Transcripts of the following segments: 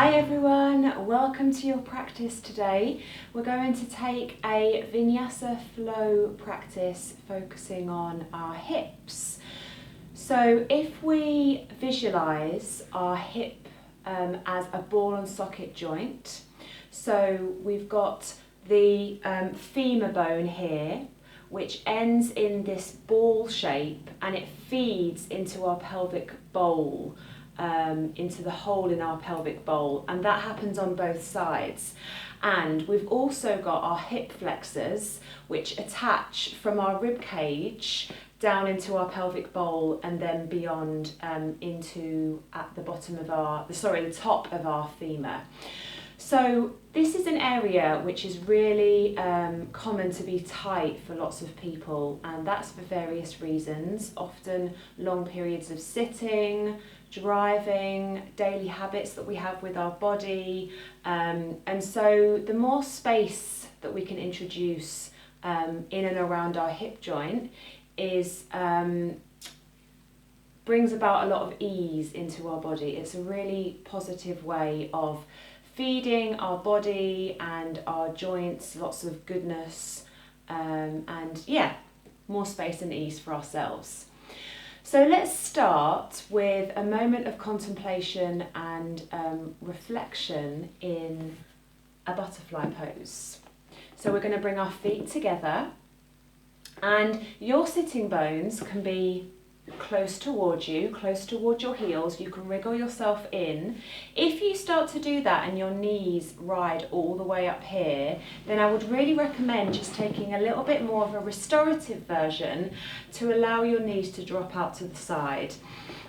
Hi everyone, welcome to your practice today. We're going to take a Vinyasa Flow practice focusing on our hips. So if we visualise our hip as a ball and socket joint, so we've got the femur bone here, which ends in this ball shape and it feeds into our pelvic bowl. Into the hole in our pelvic bowl, and that happens on both sides. And we've also got our hip flexors, which attach from our rib cage down into our pelvic bowl and then beyond into at the bottom of the top of our femur. So this is an area which is really common to be tight for lots of people, and that's for various reasons, often long periods of sitting, driving, daily habits that we have with our body, and so the more space that we can introduce in and around our hip joint is brings about a lot of ease into our body. It's a really positive way of feeding our body and our joints lots of goodness, and yeah, more space and ease for ourselves. So let's start with a moment of contemplation and reflection in a butterfly pose. So we're going to bring our feet together, and your sitting bones can be close towards you, close towards your heels. You can wriggle yourself in. If you start to do that and your knees ride all the way up here, then I would really recommend just taking a little bit more of a restorative version to allow your knees to drop out to the side.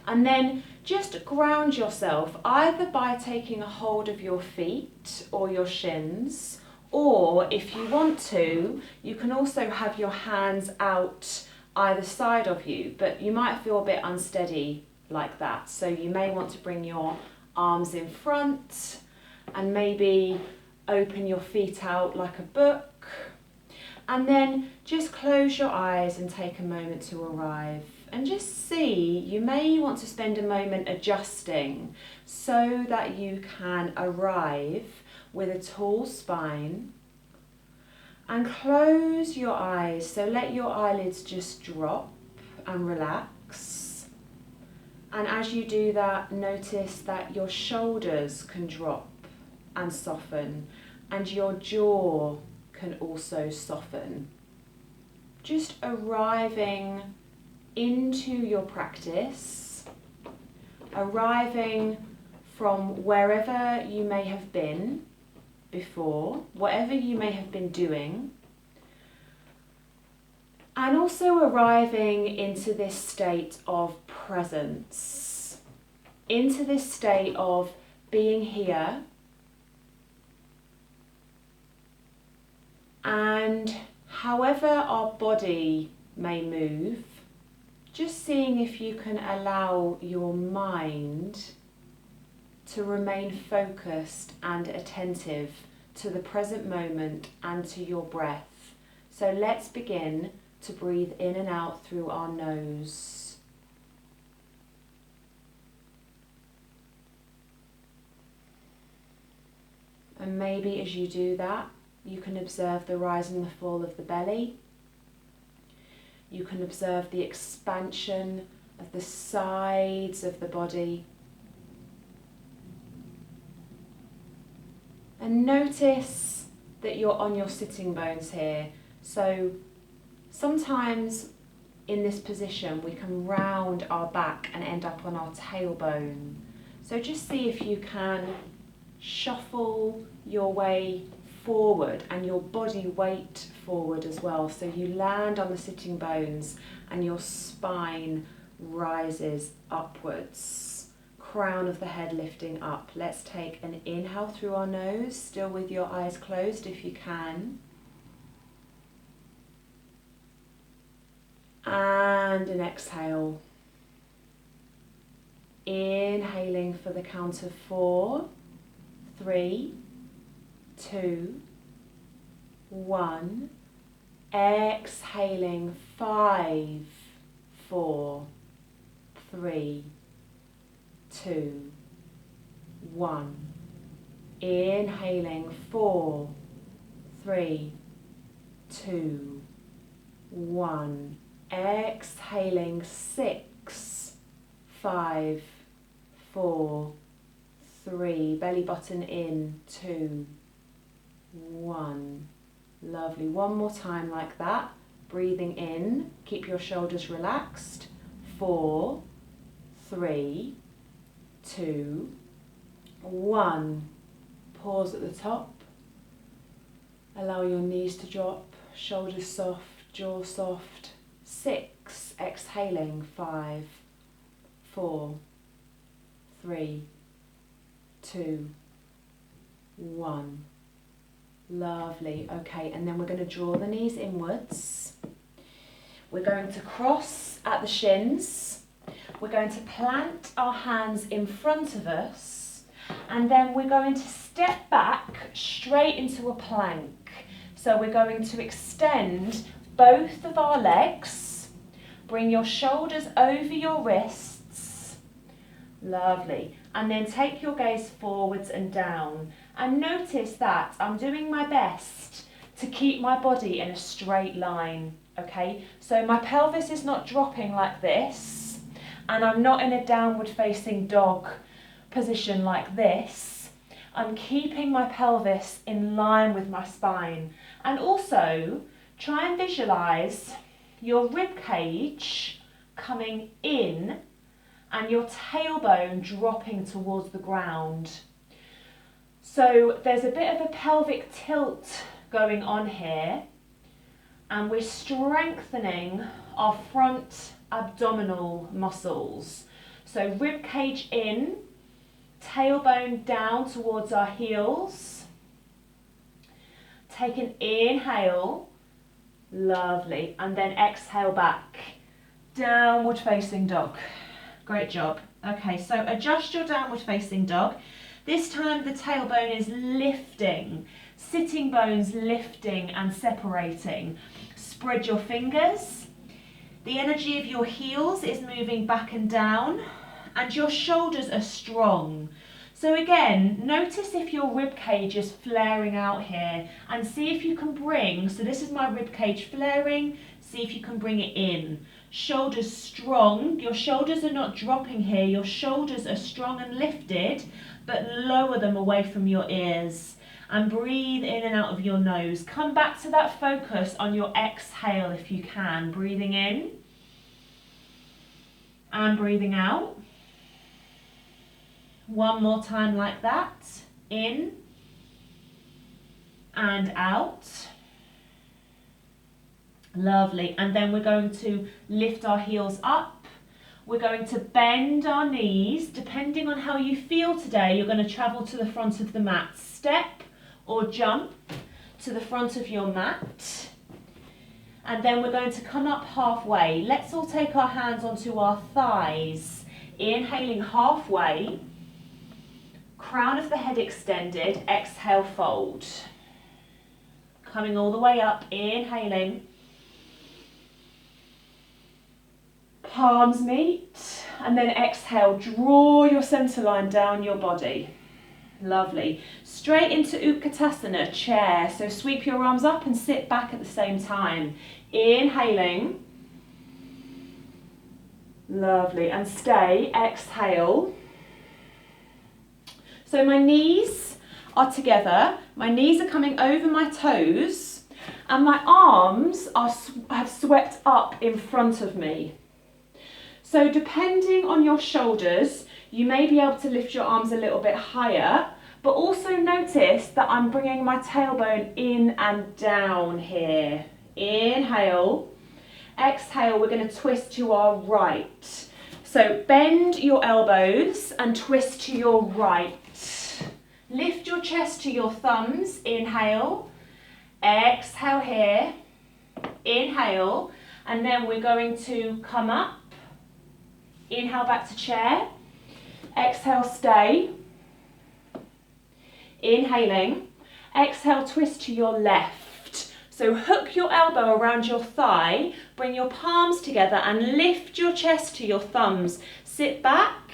And then just ground yourself either by taking a hold of your feet or your shins, or if you want to, you can also have your hands out either side of you, but you might feel a bit unsteady like that. So you may want to bring your arms in front and maybe open your feet out like a book. And then just close your eyes and take a moment to arrive. And just see, you may want to spend a moment adjusting so that you can arrive with a tall spine. And close your eyes, so let your eyelids just drop and relax. And as you do that, notice that your shoulders can drop and soften, and your jaw can also soften. Just arriving into your practice, arriving from wherever you may have been before, whatever you may have been doing, and also arriving into this state of presence, into this state of being here, and however our body may move, just seeing if you can allow your mind to remain focused and attentive to the present moment and to your breath. So let's begin to breathe in and out through our nose. And maybe as you do that, you can observe the rise and the fall of the belly. You can observe the expansion of the sides of the body. And notice that you're on your sitting bones here. So sometimes in this position we can round our back and end up on our tailbone. So just see if you can shuffle your way forward and your body weight forward as well. So you land on the sitting bones and your spine rises upwards. Crown of the head lifting up. Let's take an inhale through our nose, still with your eyes closed if you can. And an exhale. Inhaling for the count of 4, 3, 2, 1. Exhaling 5, 4, 3, 2, 1. Inhaling 4, 3, 2, 1. Exhaling 6, 5, 4, 3. Belly button in 2, 1. Lovely. One more time like that. Breathing in. Keep your shoulders relaxed. 4, 3, 2, 1. Pause at the top. Allow your knees to drop, shoulders soft, jaw soft. 6, exhaling. 5, 4, 3, 2, 1. Lovely. Okay, and then we're going to draw the knees inwards. We're going to cross at the shins. We're going to plant our hands in front of us, and then we're going to step back straight into a plank. So we're going to extend both of our legs. Bring your shoulders over your wrists. Lovely. And then take your gaze forwards and down. And notice that I'm doing my best to keep my body in a straight line, okay? So my pelvis is not dropping like this, and I'm not in a downward facing dog position like this. I'm keeping my pelvis in line with my spine. And also, try and visualise your rib cage coming in and your tailbone dropping towards the ground. So there's a bit of a pelvic tilt going on here, and we're strengthening our front abdominal muscles. So rib cage in, tailbone down towards our heels. Take an inhale, lovely, and then exhale back, downward facing dog. Great job. Okay, so adjust your downward facing dog. This time the tailbone is lifting, sitting bones lifting and separating. Spread your fingers. The energy of your heels is moving back and down, and your shoulders are strong. So again, notice if your rib cage is flaring out here, and see if you can bring, so this is my rib cage flaring, see if you can bring it in. Shoulders strong, your shoulders are not dropping here, your shoulders are strong and lifted, but lower them away from your ears. And breathe in and out of your nose. Come back to that focus on your exhale if you can. Breathing in and breathing out. One more time like that. In and out. Lovely. And then we're going to lift our heels up. We're going to bend our knees. Depending on how you feel today, you're going to travel to the front of the mat. Step or jump to the front of your mat. And then we're going to come up halfway. Let's all take our hands onto our thighs. Inhaling halfway. Crown of the head extended. Exhale, fold. Coming all the way up. Inhaling. Palms meet. And then exhale. Draw your center line down your body. Lovely. Straight into Utkatasana Chair. So sweep your arms up and sit back at the same time. Inhaling. Lovely. And stay. Exhale. So my knees are together. My knees are coming over my toes. And my arms have swept up in front of me. So depending on your shoulders, you may be able to lift your arms a little bit higher, but also notice that I'm bringing my tailbone in and down here. Inhale. Exhale, we're going to twist to our right. So bend your elbows and twist to your right. Lift your chest to your thumbs. Inhale. Exhale here. Inhale. And then we're going to come up. Inhale back to chair. Exhale, stay. Inhaling. Exhale, twist to your left. So hook your elbow around your thigh, bring your palms together and lift your chest to your thumbs. Sit back,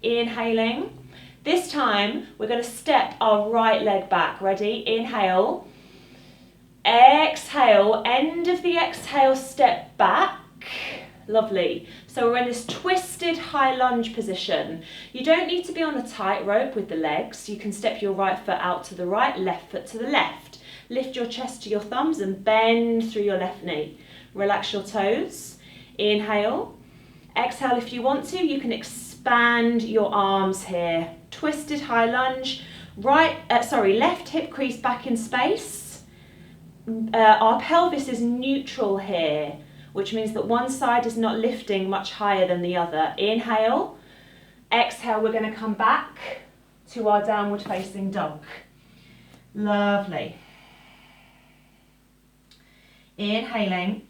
inhaling. This time, we're going to step our right leg back. Ready? Inhale. Exhale. End of the exhale, step back. Lovely. So we're in this twisted high lunge position. You don't need to be on a tightrope with the legs. You can step your right foot out to the right, left foot to the left. Lift your chest to your thumbs and bend through your left knee. Relax your toes. Inhale. Exhale if you want to. You can expand your arms here. Twisted high lunge. Left hip crease back in space. Our pelvis is neutral here, which means that one side is not lifting much higher than the other. Inhale. Exhale, we're going to come back to our downward facing dog. Lovely. Inhaling.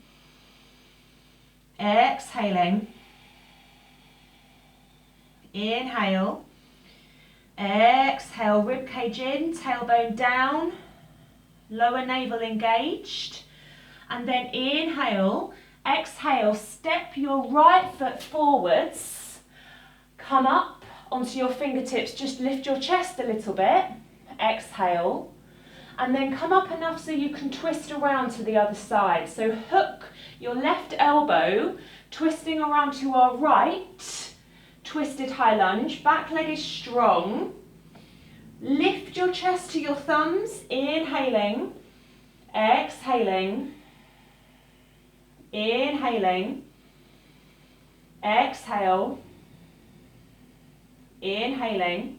Exhaling. Inhale. Exhale, ribcage in, tailbone down, lower navel engaged. And then inhale, exhale, step your right foot forwards, come up onto your fingertips, just lift your chest a little bit, exhale, and then come up enough so you can twist around to the other side. So hook your left elbow, twisting around to our right, twisted high lunge, back leg is strong. Lift your chest to your thumbs, inhaling, exhaling, inhaling, exhale, inhaling,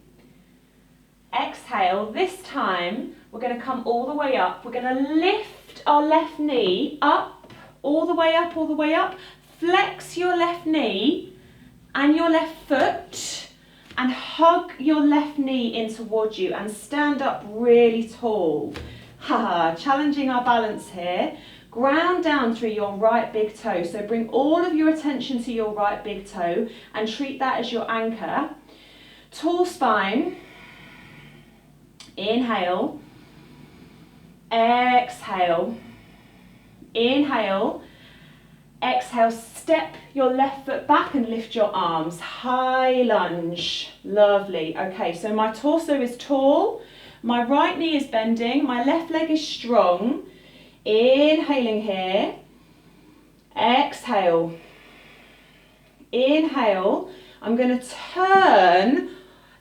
exhale. This time we're going to come all the way up. We're going to lift our left knee up, all the way up, all the way up. Flex your left knee and your left foot and hug your left knee in towards you and stand up really tall. Challenging our balance here. Ground down through your right big toe. So bring all of your attention to your right big toe and treat that as your anchor. Tall spine. Inhale. Exhale. Inhale. Exhale, step your left foot back and lift your arms. High lunge. Lovely. Okay, so my torso is tall. My right knee is bending. My left leg is strong. Inhaling here. Exhale. Inhale. I'm going to turn.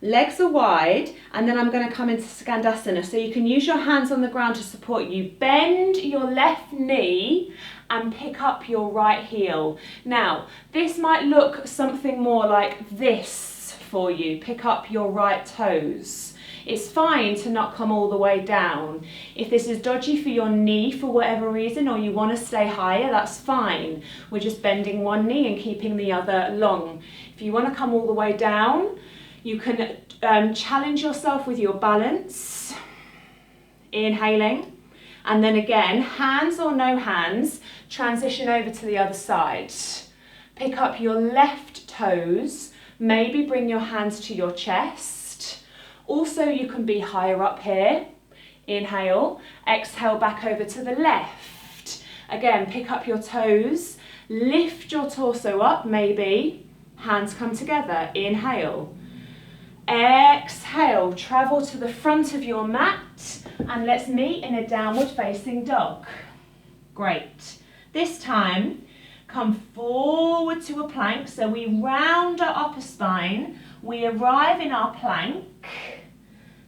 Legs are wide, and then I'm going to come into Skandasana. So you can use your hands on the ground to support you. Bend your left knee and pick up your right heel. Now, this might look something more like this for you. Pick up your right toes. It's fine to not come all the way down. If this is dodgy for your knee for whatever reason, or you want to stay higher, that's fine. We're just bending one knee and keeping the other long. If you want to come all the way down, you can challenge yourself with your balance. Inhaling. And then again, hands or no hands, transition over to the other side. Pick up your left toes. Maybe bring your hands to your chest. Also, you can be higher up here. Inhale. Exhale back over to the left. Again, pick up your toes. Lift your torso up, maybe. Hands come together. Inhale. Exhale, travel to the front of your mat and let's meet in a downward facing dog. Great. This time, come forward to a plank. So we round our upper spine. We arrive in our plank.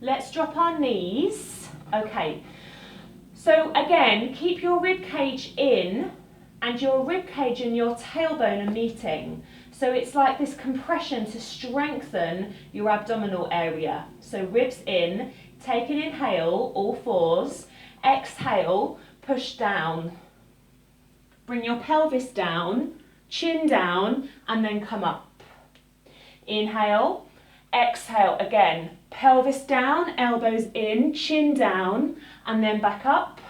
Let's drop our knees. Okay. So again, keep your rib cage in and your rib cage and your tailbone are meeting. So it's like this compression to strengthen your abdominal area. So ribs in, take an inhale, all fours. Exhale, push down. Bring your pelvis down, chin down, and then come up. Inhale, exhale again. Pelvis down, elbows in, chin down, and then back up.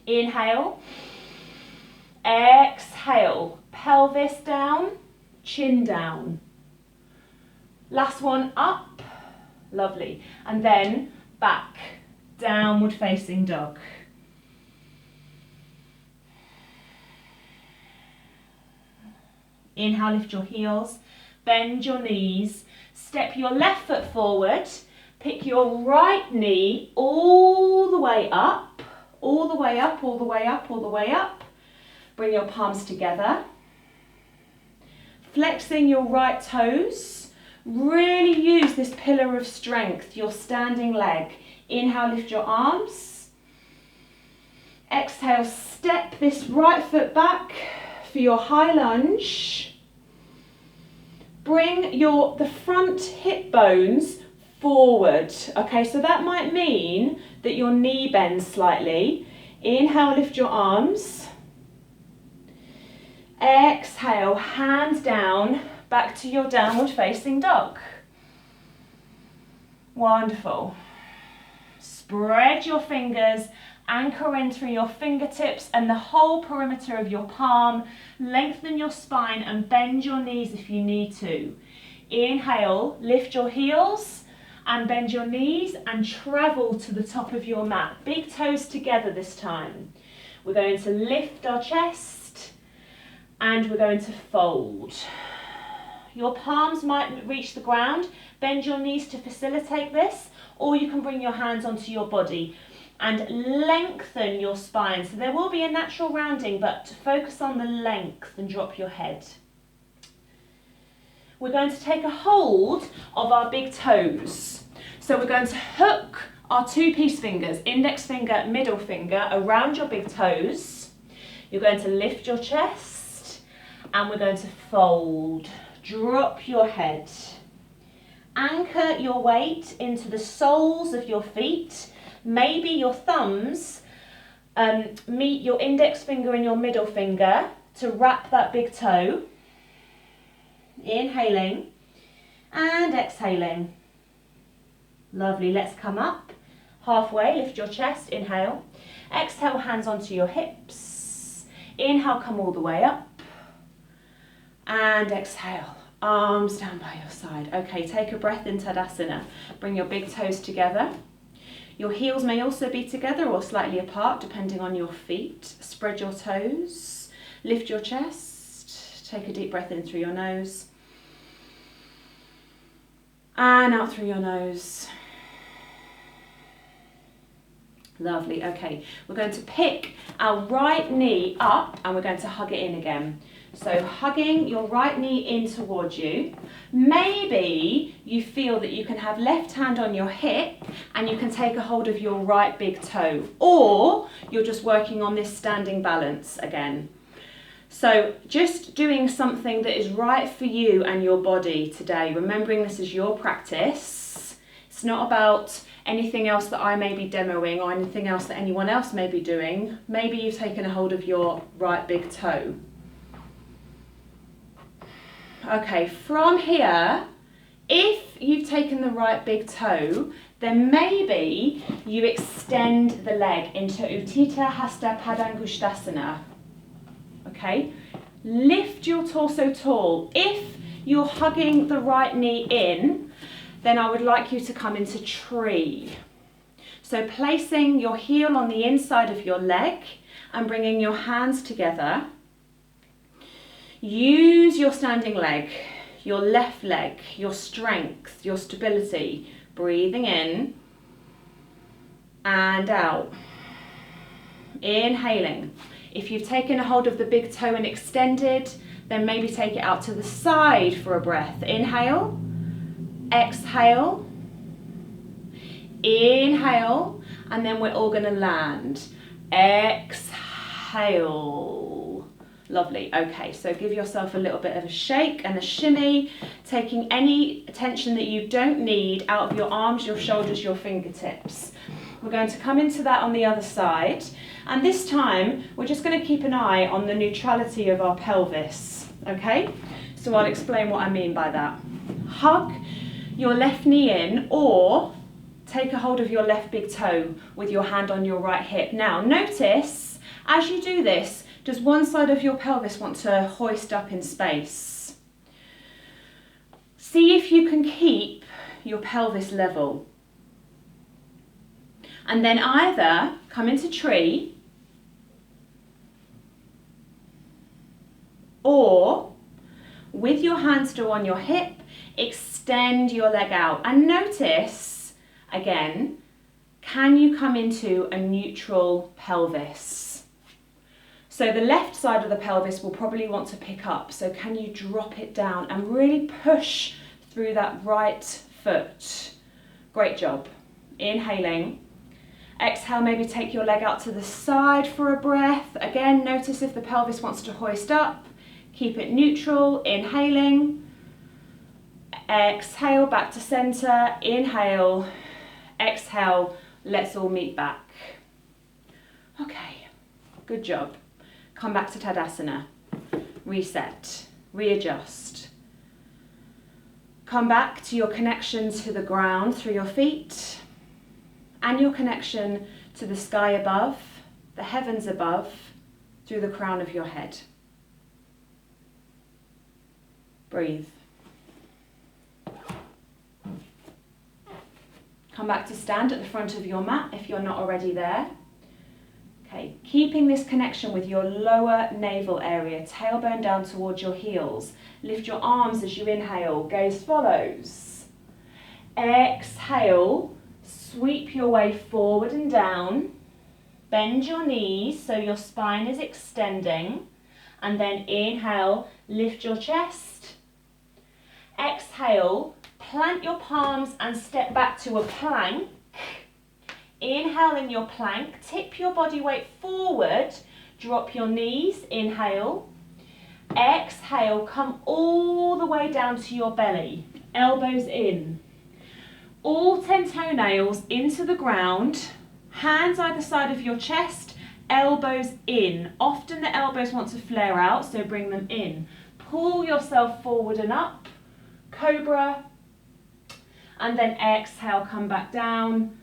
Inhale, exhale, pelvis down, chin down. Last one, up. Lovely. And then back, downward facing dog. Inhale, lift your heels, bend your knees, Step your left foot forward, pick your right knee all the way up, all the way up, all the way up, all the way up. Bring your palms together. Flexing your right toes. Really use this pillar of strength, your standing leg. Inhale, lift your arms. Exhale, step this right foot back for your high lunge. Bring the front hip bones forward. Okay, so that might mean that your knee bends slightly. Inhale, lift your arms. Exhale, hands down, back to your downward facing dog. Wonderful. Spread your fingers, anchor in through your fingertips and the whole perimeter of your palm. Lengthen your spine and bend your knees if you need to. Inhale, lift your heels and bend your knees and travel to the top of your mat. Big toes together this time. We're going to lift our chest and we're going to fold. Your palms might reach the ground. Bend your knees to facilitate this, or you can bring your hands onto your body and lengthen your spine. So there will be a natural rounding, but focus on the length and drop your head. We're going to take a hold of our big toes. So we're going to hook our two-piece fingers, index finger, middle finger, around your big toes. You're going to lift your chest and we're going to fold. Drop your head. Anchor your weight into the soles of your feet. Maybe your thumbs meet your index finger and your middle finger to wrap that big toe. Inhaling and exhaling. Lovely, let's come up. Halfway, lift your chest, inhale. Exhale, hands onto your hips. Inhale, come all the way up. And exhale, arms down by your side. Okay, take a breath in Tadasana. Bring your big toes together. Your heels may also be together or slightly apart depending on your feet. Spread your toes, lift your chest. Take a deep breath in through your nose. And out through your nose. Lovely, okay. We're going to pick our right knee up and we're going to hug it in again. So hugging your right knee in towards you. Maybe you feel that you can have left hand on your hip and you can take a hold of your right big toe, or you're just working on this standing balance again. So just doing something that is right for you and your body today, remembering this is your practice. It's not about anything else that I may be demoing or anything else that anyone else may be doing. Maybe you've taken a hold of your right big toe. Okay, from here, if you've taken the right big toe, then maybe you extend the leg into Utita, Hasta, Padangustasana. Okay, lift your torso tall. If you're hugging the right knee in, then I would like you to come into tree. So placing your heel on the inside of your leg and bringing your hands together. Use your standing leg, your left leg, your strength, your stability. Breathing in and out. Inhaling. If you've taken a hold of the big toe and extended, then maybe take it out to the side for a breath. Inhale, exhale, inhale, and then we're all going to land. Exhale. Lovely. Okay, so give yourself a little bit of a shake and a shimmy, taking any tension that you don't need out of your arms, your shoulders, your fingertips. We're going to come into that on the other side, and this time we're just going to keep an eye on the neutrality of our pelvis. Okay, so I'll explain what I mean by that. Hug your left knee in, or take a hold of your left big toe with your hand on your right hip. Now notice, as you do this, does one side of your pelvis want to hoist up in space? See if you can keep your pelvis level. And then either come into tree, or with your hand still on your hip, Extend your leg out and notice, again, can you come into a neutral pelvis? So the left side of the pelvis will probably want to pick up. So can you drop it down and really push through that right foot? Great job. Inhaling. Exhale, maybe take your leg out to the side for a breath. Again, notice if the pelvis wants to hoist up. Keep it neutral. Inhaling. Exhale, back to center. Inhale. Exhale. Let's all meet back. Okay, good job. Come back to Tadasana. Reset. Readjust. Come back to your connection to the ground through your feet and your connection to the sky above, the heavens above, through the crown of your head. Breathe. Come back to stand at the front of your mat if you're not already there. Okay, keeping this connection with your lower navel area, tailbone down towards your heels. Lift your arms as you inhale, gaze follows. Exhale, sweep your way forward and down. Bend your knees so your spine is extending. And then inhale, lift your chest. Exhale, plant your palms and step back to a plank. Inhale in your plank, tip your body weight forward, drop your knees, inhale. Exhale, come all the way down to your belly, elbows in. All 10 toenails into the ground, hands either side of your chest, elbows in. Often the elbows want to flare out, so bring them in. Pull yourself forward and up, cobra, and then exhale, come back down.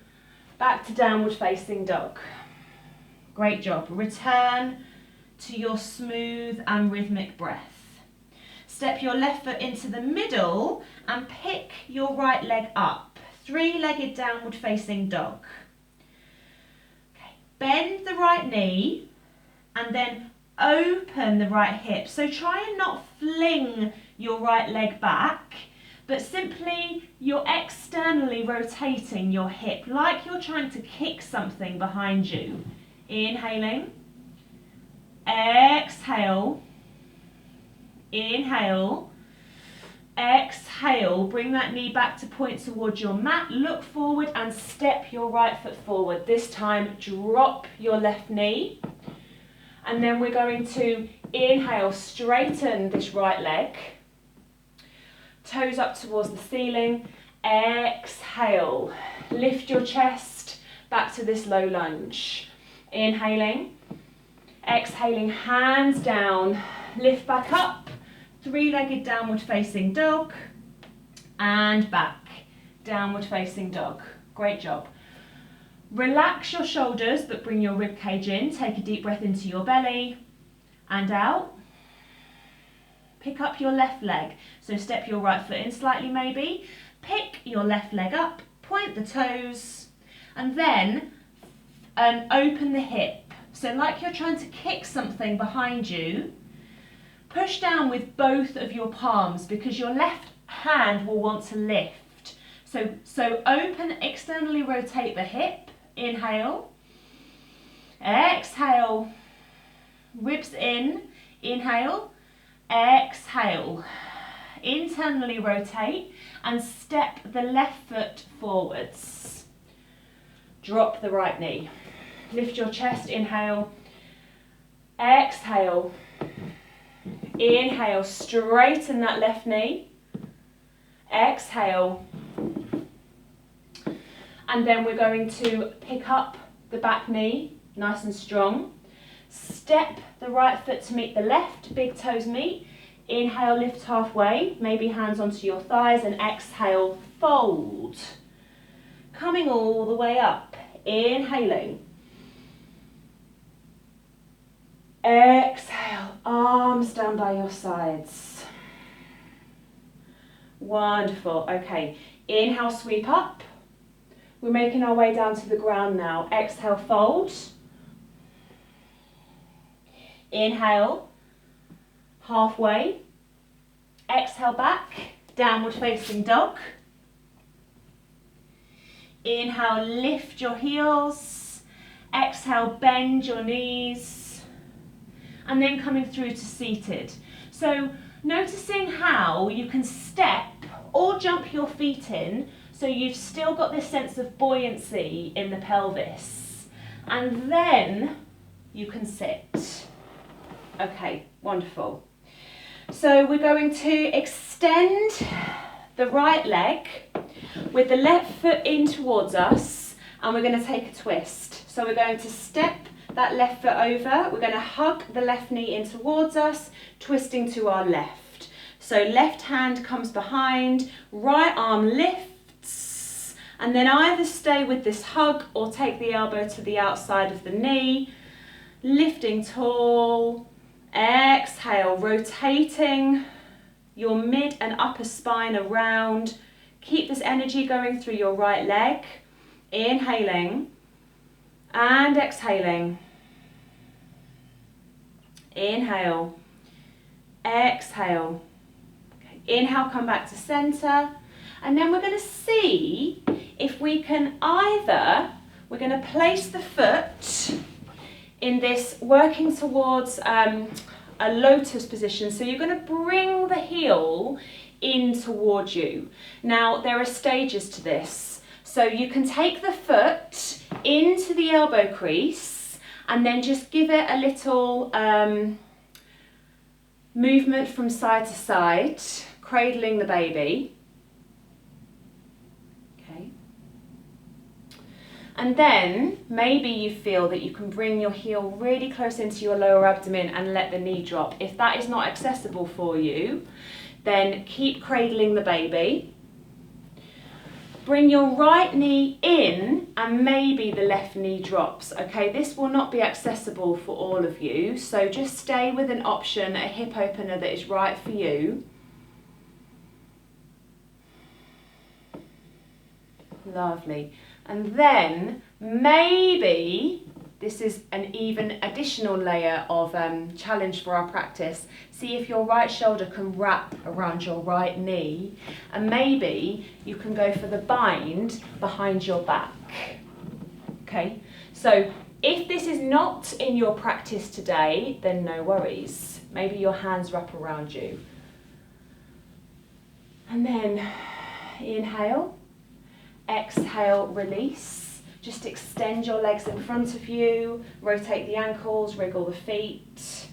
Back to downward facing dog. Great job. Return to your smooth and rhythmic breath. Step your left foot into the middle and pick your right leg up. Three-legged downward facing dog. Okay. Bend the right knee and then open the right hip. So try and not fling your right leg back, but simply you're externally rotating your hip like you're trying to kick something behind you. Inhaling, exhale, inhale, exhale. Bring that knee back to point towards your mat. Look forward and step your right foot forward. This time, drop your left knee. And then we're going to inhale, straighten this right leg. Toes up towards the ceiling. Exhale, lift your chest back to this low lunge. Inhaling, exhaling, hands down, lift back up, three-legged downward facing dog, and back, downward facing dog. Great job. Relax your shoulders but bring your rib cage in. Take a deep breath into your belly and out. Pick up your left leg, so step your right foot in slightly maybe. Pick your left leg up, point the toes, and then open the hip. So like you're trying to kick something behind you, push down with both of your palms because your left hand will want to lift. So open, externally rotate the hip, inhale, exhale, ribs in, inhale, exhale, internally rotate and step the left foot forwards. Drop the right knee. Lift your chest, inhale, exhale, inhale, straighten that left knee, exhale, and then we're going to pick up the back knee, nice and strong. Step the right foot to meet the left, big toes meet. Inhale, lift halfway, maybe hands onto your thighs, and exhale, fold. Coming all the way up, inhaling. Exhale, arms down by your sides. Wonderful, okay. Inhale, sweep up. We're making our way down to the ground now. Exhale, fold. Inhale, halfway. Exhale back, downward facing dog. Inhale, lift your heels. Exhale, bend your knees. And then coming through to seated. So noticing how you can step or jump your feet in, so you've still got this sense of buoyancy in the pelvis. And then you can sit. Okay, wonderful. So we're going to extend the right leg with the left foot in towards us, and we're going to take a twist. So we're going to step that left foot over, we're going to hug the left knee in towards us, twisting to our left. So left hand comes behind, right arm lifts, and then either stay with this hug or take the elbow to the outside of the knee, lifting tall. Exhale, rotating your mid and upper spine around. Keep this energy going through your right leg. Inhaling and exhaling. Inhale, exhale. Okay. Inhale, come back to center. And then we're going to see if we can either, we're going to place the foot in this working towards a lotus position. So you're going to bring the heel in towards you. Now there are stages to this. So you can take the foot into the elbow crease and then just give it a little movement from side to side, cradling the baby. And then maybe you feel that you can bring your heel really close into your lower abdomen and let the knee drop. If that is not accessible for you, then keep cradling the baby. Bring your right knee in and maybe the left knee drops. Okay, this will not be accessible for all of you, so just stay with an option, a hip opener that is right for you. Lovely. And then maybe, this is an even additional layer of challenge for our practice. See if your right shoulder can wrap around your right knee, and maybe you can go for the bind behind your back. Okay, so if this is not in your practice today, then no worries. Maybe your hands wrap around you. And then inhale. Exhale, release. Just extend your legs in front of you, rotate the ankles, wriggle the feet.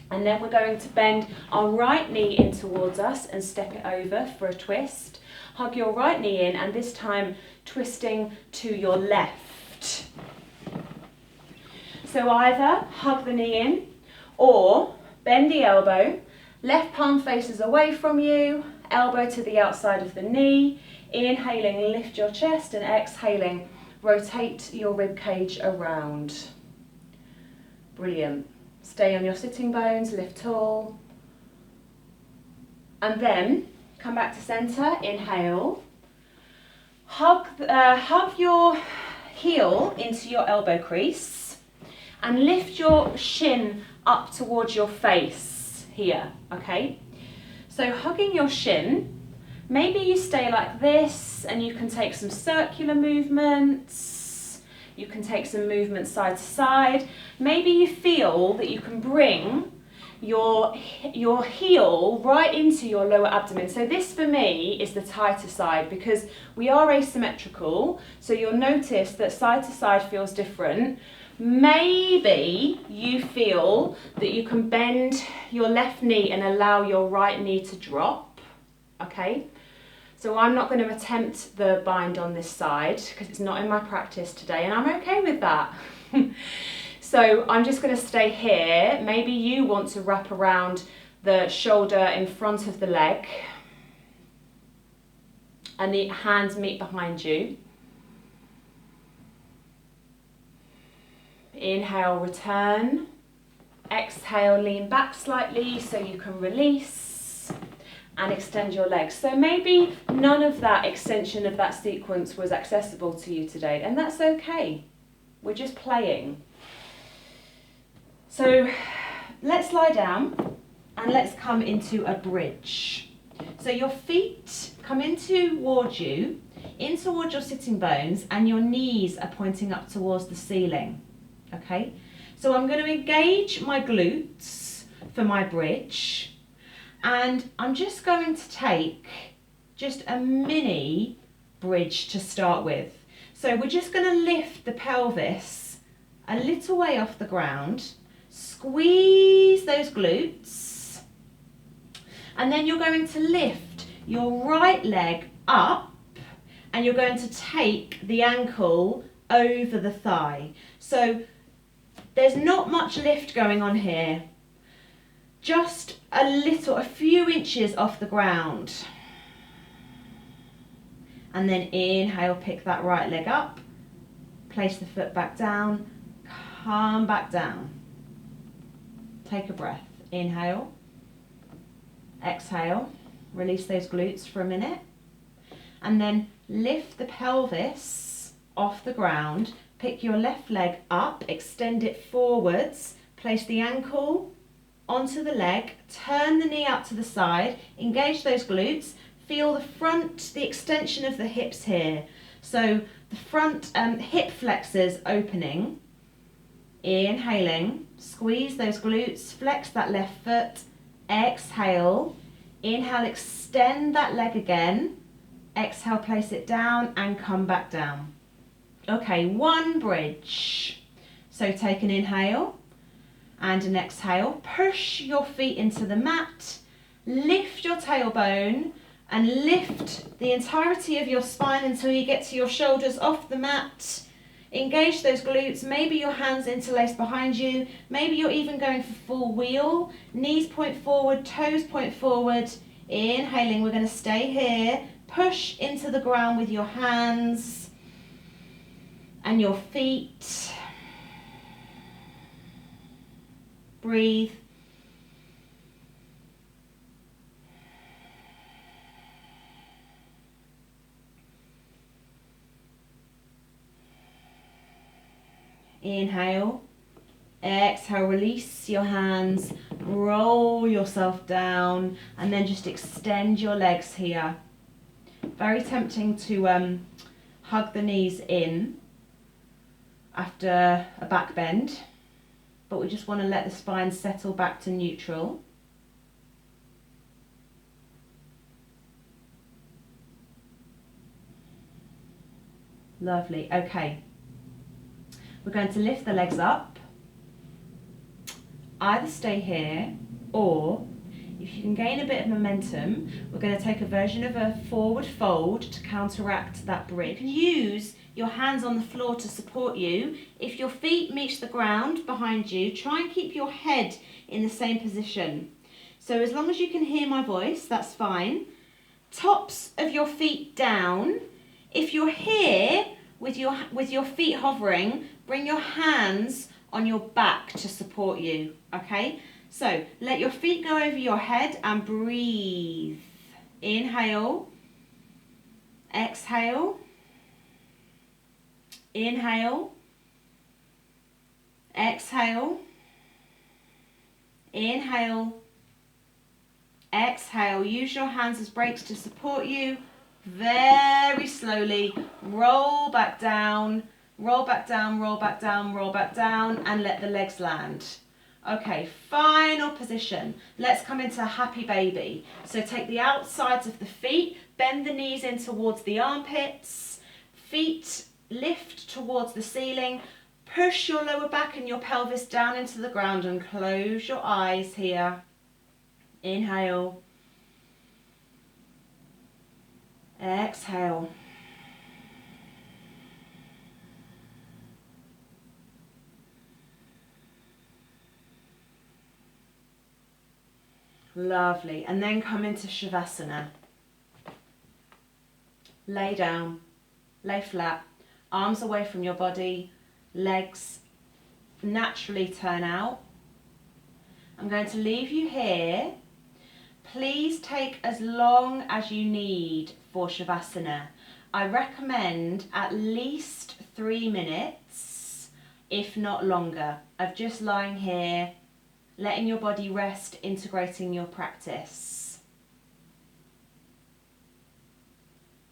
And then we're going to bend our right knee in towards us and step it over for a twist. Hug your right knee in, and this time twisting to your left. So either hug the knee in or bend the elbow, left palm faces away from you, elbow to the outside of the knee. Inhaling, lift your chest, and exhaling, rotate your rib cage around. Brilliant. Stay on your sitting bones, lift tall. And then come back to center, inhale. Hug your heel into your elbow crease and lift your shin up towards your face here, okay? So hugging your shin. Maybe you stay like this and you can take some circular movements. You can take some movements side to side. Maybe you feel that you can bring your heel right into your lower abdomen. So this for me is the tighter side because we are asymmetrical. So you'll notice that side to side feels different. Maybe you feel that you can bend your left knee and allow your right knee to drop. Okay, so I'm not going to attempt the bind on this side because it's not in my practice today, and I'm okay with that. So I'm just going to stay here. Maybe you want to wrap around the shoulder in front of the leg and the hands meet behind you. Inhale, return. Exhale, lean back slightly so you can release and extend your legs. So maybe none of that extension of that sequence was accessible to you today, and that's okay. We're just playing. So let's lie down and let's come into a bridge. So your feet come in towards you, in towards your sitting bones, and your knees are pointing up towards the ceiling. Okay? So I'm going to engage my glutes for my bridge, and I'm just going to take just a mini bridge to start with. So we're just going to lift the pelvis a little way off the ground, squeeze those glutes, and then you're going to lift your right leg up and you're going to take the ankle over the thigh. So there's not much lift going on here, just a few inches off the ground. And then inhale, pick that right leg up, place the foot back down, come back down. Take a breath. Inhale, exhale, release those glutes for a minute, and then lift the pelvis off the ground, pick your left leg up, extend it forwards, place the ankle onto the leg, turn the knee out to the side, engage those glutes, feel the front, the extension of the hips here. So the front hip flexors opening, inhaling, squeeze those glutes, flex that left foot, exhale, inhale, extend that leg again, exhale, place it down and come back down. Okay, one bridge. So take an inhale and an exhale, push your feet into the mat, lift your tailbone and lift the entirety of your spine until you get to your shoulders off the mat. Engage those glutes, maybe your hands interlaced behind you, maybe you're even going for full wheel, knees point forward, toes point forward. Inhaling, we're going to stay here, push into the ground with your hands and your feet. Breathe. Inhale, exhale, release your hands, roll yourself down and then just extend your legs here. Very tempting to hug the knees in after a back bend, but we just want to let the spine settle back to neutral. Lovely, okay. We're going to lift the legs up, either stay here or if you can gain a bit of momentum, we're going to take a version of a forward fold to counteract that bridge. You can use your hands on the floor to support you. If your feet meet the ground behind you, try and keep your head in the same position. So as long as you can hear my voice, that's fine. Tops of your feet down. If you're here with your feet hovering, bring your hands on your back to support you, okay? So let your feet go over your head and breathe. Inhale, exhale, inhale, exhale, inhale, exhale. Use your hands as brakes to support you. Very slowly roll back down, roll back down, roll back down, roll back down, and let the legs land. Okay, final position. Let's come into a happy baby. So take the outsides of the feet, bend the knees in towards the armpits, feet lift towards the ceiling, push your lower back and your pelvis down into the ground and close your eyes here. Inhale. Exhale. Lovely. And then come into Shavasana. Lay down, lay flat, arms away from your body, legs naturally turn out. I'm going to leave you here. Please take as long as you need for Shavasana. I recommend at least 3 minutes, if not longer, of just lying here, letting your body rest, integrating your practice.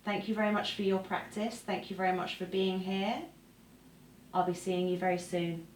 Thank you very much for your practice. Thank you very much for being here. I'll be seeing you very soon.